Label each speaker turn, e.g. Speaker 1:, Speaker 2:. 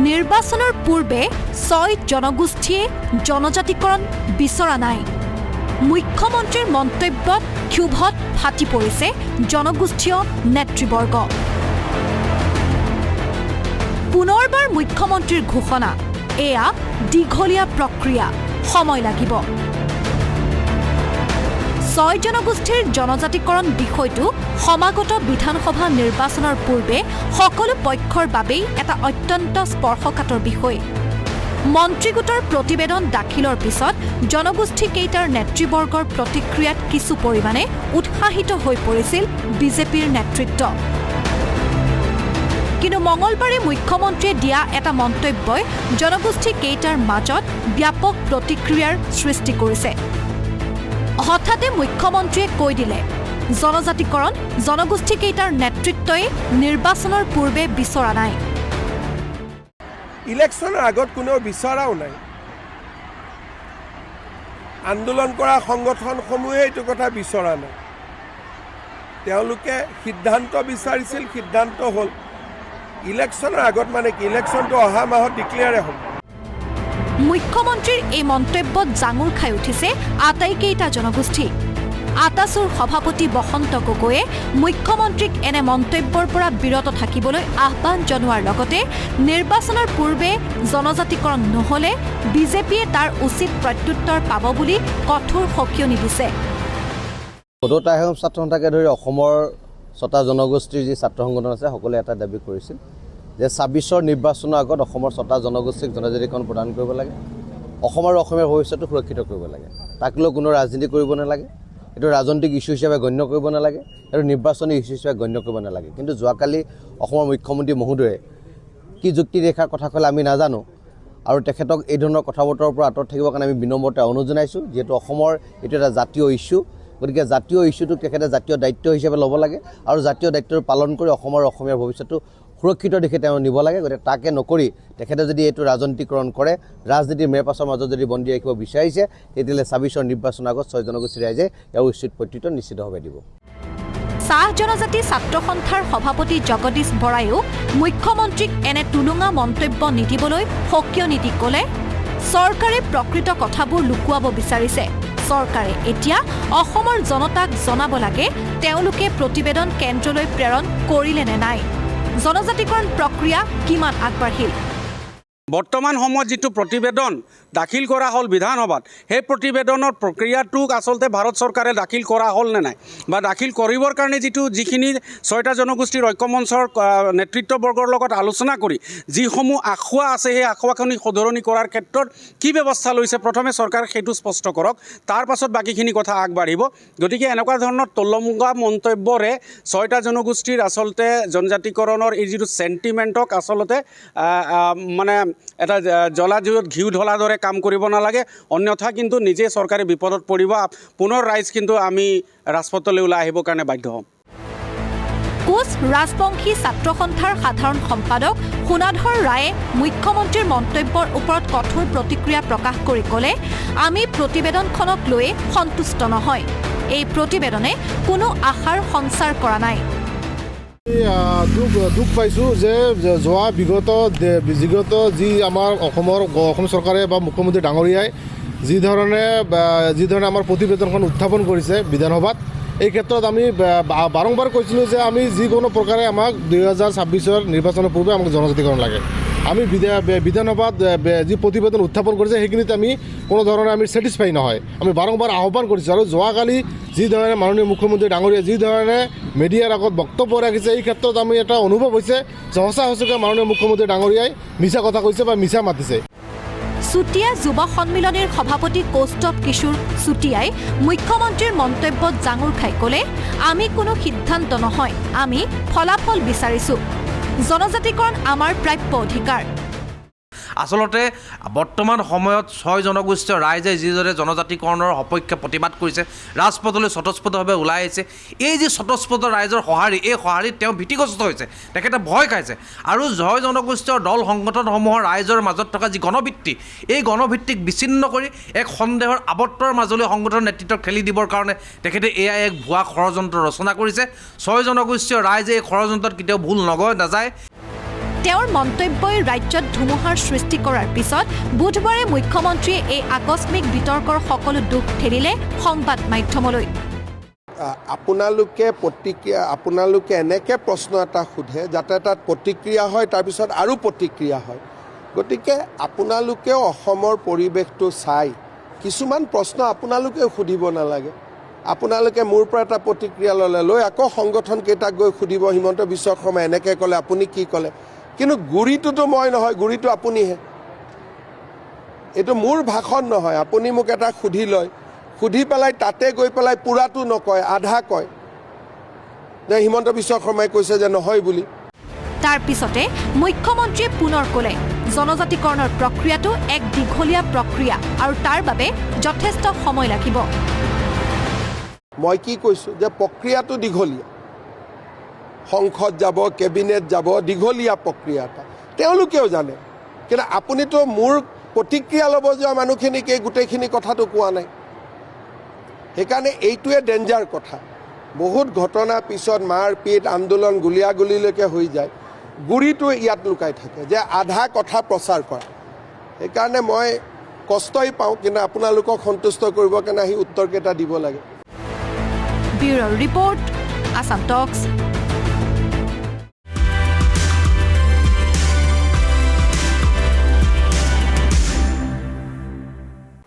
Speaker 1: নিৰ্বাচনৰ পূৰ্বে ৬ জনগোষ্ঠীয়ে জনজাতিকৰণ বিচৰা নাই। মুখ্যমন্ত্ৰীৰ মন্তব্যত ক্ষোভত ফাটি পৰিছে জনগোষ্ঠীয় নেতৃবৰ্গ। পুনৰবাৰ মুখ্যমন্ত্ৰীৰ ঘোষণা, এয়া দীঘলীয়া প্ৰক্ৰিয়া, সময় লাগিব। ৬ জনগোষ্ঠীৰ জনজাতিকৰণ বিষয়টো সমাগত বিধানসভা নিৰ্বাচনৰ পূৰ্বে সকলো পক্ষৰ বাবেই এটা অত্যন্ত স্পৰ্শকাতৰ বিষয়। মন্ত্ৰীগোটৰ প্ৰতিবেদন দাখিলৰ পিছত জনগোষ্ঠীকেইটাৰ নেতৃবৰ্গৰ প্ৰতিক্ৰিয়াত কিছু পৰিমাণে উৎসাহিত হৈ পৰিছিল বিজেপিৰ নেতৃত্ব। কিন্তু মঙলবাৰে মুখ্যমন্ত্ৰীয়ে দিয়া এটা মন্তব্যই জনগোষ্ঠীকেইটাৰ মাজত ব্যাপক প্ৰতিক্ৰিয়াৰ সৃষ্টি কৰিছে। হঠাতে মুখ্যমন্ত্ৰীয়ে কৈ দিলে, জনজাতিকৰণ জনগোষ্ঠীকেইটাৰ নেতৃত্বই নিৰ্বাচনৰ পূৰ্বে বিচৰা নাই।
Speaker 2: ইলেকশ্যনৰ আগত কোনেও বিচৰাও নাই। আন্দোলন কৰা সংগঠনসমূহে এইটো কথা বিচৰা নাই। তেওঁলোকে সিদ্ধান্ত বিচাৰিছিল, সিদ্ধান্ত হ'ল। ইলেকশ্যনৰ আগত মানে কি, ইলেকশ্যনটো অহা মাহত ডিক্লেয়াৰে হ'ব।
Speaker 1: মুখ্যমন্ত্ৰীৰ এই মন্তব্যত জাঙুৰ খাই উঠিছে আটাইকেইটা জনগোষ্ঠী। আটাছুৰ সভাপতি বসন্ত গগৈয়ে মুখ্যমন্ত্ৰীক এনে মন্তব্যৰ পৰা বিৰত থাকিবলৈ আহ্বান জনোৱাৰ লগতে নিৰ্বাচনৰ পূৰ্বে জনজাতিকৰণ নহ'লে বিজেপিয়ে তাৰ উচিত প্ৰত্যুত্তৰ পাব বুলি কঠোৰ সকিয়নি দিছে।
Speaker 3: সদৌতা আহোম ছাত্ৰ সন্থাকে ধৰি অসমৰ ৬টা জনগোষ্ঠীৰ যি ছাত্ৰ সংগঠন আছে সকলোৱে এটা দাবী কৰিছিল যে ২৬ৰ নিৰ্বাচনৰ আগত অসমৰ ৬টা জনগোষ্ঠীক জনজাতিকৰণ প্ৰদান কৰিব লাগে, অসম আৰু অসমীয়াৰ ভৱিষ্যতটো সুৰক্ষিত কৰিব লাগে। তাক লৈ কোনো ৰাজনীতি কৰিব নালাগে, এইটো ৰাজনৈতিক ইছ্যু হিচাপে গণ্য কৰিব নালাগে, এইটো নিৰ্বাচনী ইছ্যু হিচাপে গণ্য কৰিব নালাগে। কিন্তু যোৱাকালি অসমৰ মুখ্যমন্ত্ৰী মহোদয়ে কি যুক্তি ৰেখাৰ কথা ক'লে আমি নাজানো, আৰু তেখেতক এই ধৰণৰ কথা বতৰাৰ পৰা আঁতৰত থাকিবৰ কাৰণে আমি বিনম্ৰতা অনুৰোধ জনাইছোঁ। যিহেতু অসমৰ এইটো এটা জাতীয় ইছ্যু, গতিকে জাতীয় ইছ্যুটোক তেখেতে জাতীয় দায়িত্ব হিচাপে ল'ব লাগে আৰু জাতীয় দায়িত্বটো পালন কৰি অসমৰ আৰু অসমীয়াৰ ভৱিষ্যতটো সুৰক্ষিত দিশে তেওঁ নিব লাগে। গতিকে তাকে নকৰি তেখেতে যদি এইটো ৰাজনীতিকৰণ কৰে, ৰাজনীতিৰ মেৰপাছৰ মাজত যদি বন্দী ৰাখিব বিচাৰিছে, তেতিয়াহ'লে ২৬ৰ নিৰ্বাচনৰ আগত ৬ জনগোষ্ঠীৰ ৰাইজে ইয়াৰ উচিত প্ৰত্যুত্তৰ নিশ্চিতভাৱে দিব।
Speaker 1: চাহ জনজাতি ছাত্ৰ সন্থাৰ সভাপতি জগদীশ বৰাইও মুখ্যমন্ত্ৰীক এনে টুলুঙা মন্তব্য নিদিবলৈ সকিয়নি দি ক'লে, চৰকাৰে প্ৰকৃত কথাবোৰ লুকুৱাব বিচাৰিছে। চৰকাৰে এতিয়া অসমৰ জনতাক জনাব লাগে তেওঁলোকে প্ৰতিবেদন কেন্দ্ৰলৈ প্ৰেৰণ কৰিলে নে নাই, জনজাতিকৰণ প্ৰক্ৰিয়া কিমান আগবাঢ়িল।
Speaker 4: বৰ্তমান সময়ত যিটো প্ৰতিবেদন দাখিল কৰা হ'ল বিধানসভাত, সেই প্ৰতিবেদনৰ প্ৰক্ৰিয়াটোক আচলতে ভাৰত চৰকাৰে দাখিল কৰা হ'ল নে নাই, বা দাখিল কৰিবৰ কাৰণে যিখিনি ৬টা জনগোষ্ঠীৰ ঐক্যমঞ্চৰ নেতৃত্ববৰ্গৰ লগত আলোচনা কৰি যিসমূহ আখুৱা আছে, সেই আখুৱাখিনি শুধৰণি কৰাৰ ক্ষেত্ৰত কি ব্যৱস্থা লৈছে, প্ৰথমে চৰকাৰে সেইটো স্পষ্ট কৰক, তাৰ পাছত বাকীখিনি কথা আগবাঢ়িব। গতিকে এনেকুৱা ধৰণৰ তলমুঙা মন্তব্যৰে ৬টা জনগোষ্ঠীৰ আচলতে জনজাতিকৰণৰ এই যিটো চেণ্টিমেণ্টক আচলতে মানে এটা জ্বলা জুইত ঘিউ ঢলাৰ দৰে কাম কৰিব নালাগে, অন্যথা কিন্তু নিজে চৰকাৰে বিপদত পৰিব। পুনৰ ৰাইজ কিন্তু আমি ৰাজপথলৈ ওলাই আহিবৰ কাৰণে বাধ্য হ'ম।
Speaker 1: কোচ ৰাজবংশী ছাত্ৰ সন্থাৰ সাধাৰণ সম্পাদক সোণাধৰ ৰায়ে মুখ্যমন্ত্ৰীৰ মন্তব্যৰ ওপৰত কঠোৰ প্ৰতিক্ৰিয়া প্ৰকাশ কৰি ক'লে, আমি প্ৰতিবেদনখনক লৈ সন্তুষ্ট নহয়। এই প্ৰতিবেদনে কোনো আশাৰ সঞ্চাৰ কৰা নাই।
Speaker 5: দুখ পাইছোঁ যে যোৱা বিগত যি আমাৰ অসম চৰকাৰে বা মুখ্যমন্ত্ৰী ডাঙৰীয়াই যি ধৰণে আমাৰ প্ৰতিবেদনখন উত্থাপন কৰিছে বিধানসভাত, এই ক্ষেত্ৰত আমি বাৰম্বাৰ কৈছিলোঁ যে আমি যিকোনো প্ৰকাৰে আমাক ২০২৬ৰ নিৰ্বাচনৰ পূৰ্বে আমাক জনজাতিকৰণ লাগে। আমি বিধানসভাত যি প্ৰতিবেদন উত্থাপন কৰিছে সেইখিনিত আমি কোনো ধৰণে আমি ছেটিছফাই নহয়। আমি বাৰম্বাৰ আহ্বান কৰিছোঁ, আৰু যোৱাকালি যি ধৰণে মাননীয় মুখ্যমন্ত্ৰী ডাঙৰীয়াই যি ধৰণে মিডিয়াৰ আগত বক্তব্য ৰাখিছে, এই ক্ষেত্ৰত আমি এটা অনুভৱ হৈছে যে সঁচাকৈ মাননীয় মুখ্যমন্ত্ৰী ডাঙৰীয়াই মিছা কথা কৈছে বা মিছা মাতিছে।
Speaker 1: চুতীয়া যুৱ সন্মিলনীৰ সভাপতি কৌস্তভ কিশোৰ চুতীয়াই মুখ্যমন্ত্ৰীৰ মন্তব্যত জাঙুৰ খাই ক'লে, আমি কোনো সিদ্ধান্ত নহয়, আমি ফলাফল বিচাৰিছোঁ। জনজাতিকৰণ আমাৰ প্ৰাপ্য অধিকাৰ।
Speaker 6: আচলতে বৰ্তমান সময়ত ৬ জনগোষ্ঠীয় ৰাইজে যিদৰে জনজাতিকৰণৰ সপক্ষে প্ৰতিবাদ কৰিছে, ৰাজপথলৈ স্বতঃস্ফূৰ্তভাৱে ওলাই আহিছে, এই যি স্বতঃস্ফূৰ্ত ৰাইজৰ সঁহাৰি, এই সঁহাৰিত তেওঁ ভীতিগ্ৰস্ত হৈছে, তেখেতে ভয় খাইছে। আৰু ৬ জনগোষ্ঠীয় দল সংগঠনসমূহৰ ৰাইজৰ মাজত থকা যি গণভিত্তি, এই গণভিত্তিক বিচ্ছিন্ন কৰি এক সন্দেহৰ আৱৰ্তৰ মাজলৈ সংগঠনৰ নেতৃত্বক ঠেলি দিবৰ কাৰণে তেখেতে এয়াই এক ভুৱা ষড়যন্ত্ৰ ৰচনা কৰিছে। ৬ জনগোষ্ঠীয় ৰাইজে এই ষড়যন্ত্ৰত কেতিয়াও ভুল নাযায়।
Speaker 1: তেওঁৰ মন্তব্যই ৰাজ্যত ধুমুহাৰ সৃষ্টি কৰাৰ পিছত বুধবাৰে মুখ্যমন্ত্ৰীয়ে এই আকস্মিক বিতৰ্কৰ সকলো দুখ ঠেলিলে সংবাদ মাধ্যমলৈ।
Speaker 2: আপোনালোকে এনেকৈ প্ৰশ্ন এটা সোধে যাতে তাত প্ৰতিক্ৰিয়া হয়, তাৰপিছত আৰু প্ৰতিক্ৰিয়া হয়। গতিকে আপোনালোকেও অসমৰ পৰিৱেশটো চাই কিছুমান প্ৰশ্ন আপোনালোকেও সুধিব নালাগে। আপোনালোকে মোৰ পৰা এটা প্ৰতিক্ৰিয়া লৈ আকৌ সংগঠনকেইটাক গৈ সুধিব, হিমন্ত বিশ্ব শৰ্মাই এনেকৈ ক'লে, আপুনি কি ক'লে? কিন্তু গুৰিটোতো মই নহয়, গুৰিটো আপুনিহে। এইটো মোৰ ভাষণ নহয়। আপুনি মোক এটা সুধি লয়, সুধি পেলাই তাতে গৈ পেলাই পূৰাটো নকয়, আধা কয় যে হিমন্ত বিশ্ব শৰ্মাই কৈছে যে নহয় বুলি।
Speaker 1: তাৰ পিছতে মুখ্যমন্ত্ৰীয়ে পুনৰ ক'লে জনজাতিকৰণৰ প্ৰক্ৰিয়াটো এক দীঘলীয়া প্ৰক্ৰিয়া আৰু তাৰ বাবে যথেষ্ট সময় লাগিব।
Speaker 2: মই কি কৈছোঁ যে প্ৰক্ৰিয়াটো দীঘলীয়া, সংসদ যাব, কেবিনেট যাব, দীঘলীয়া প্ৰক্ৰিয়া এটা তেওঁলোকেও জানে। কিন্তু আপুনিতো মোৰ প্ৰতিক্ৰিয়া ল'ব যোৱা মানুহখিনিক এই গোটেইখিনি কথাটো কোৱা নাই। সেইকাৰণে এইটোৱে ডেঞ্জাৰ কথা। বহুত ঘটনাৰ পিছত মাৰপিট, আন্দোলন, গুলীয়াগুলীলৈকে হৈ যায়, গুৰিটো ইয়াত লুকাই থাকে যে আধা কথা প্ৰচাৰ কৰা। সেইকাৰণে মই কষ্টই পাওঁ, কিন্তু আপোনালোকক সন্তুষ্ট কৰিবৰ কাৰণে আহি উত্তৰকেইটা দিব লাগে।
Speaker 1: ব্যুৰ' ৰিপৰ্ট, আসাম টক্স।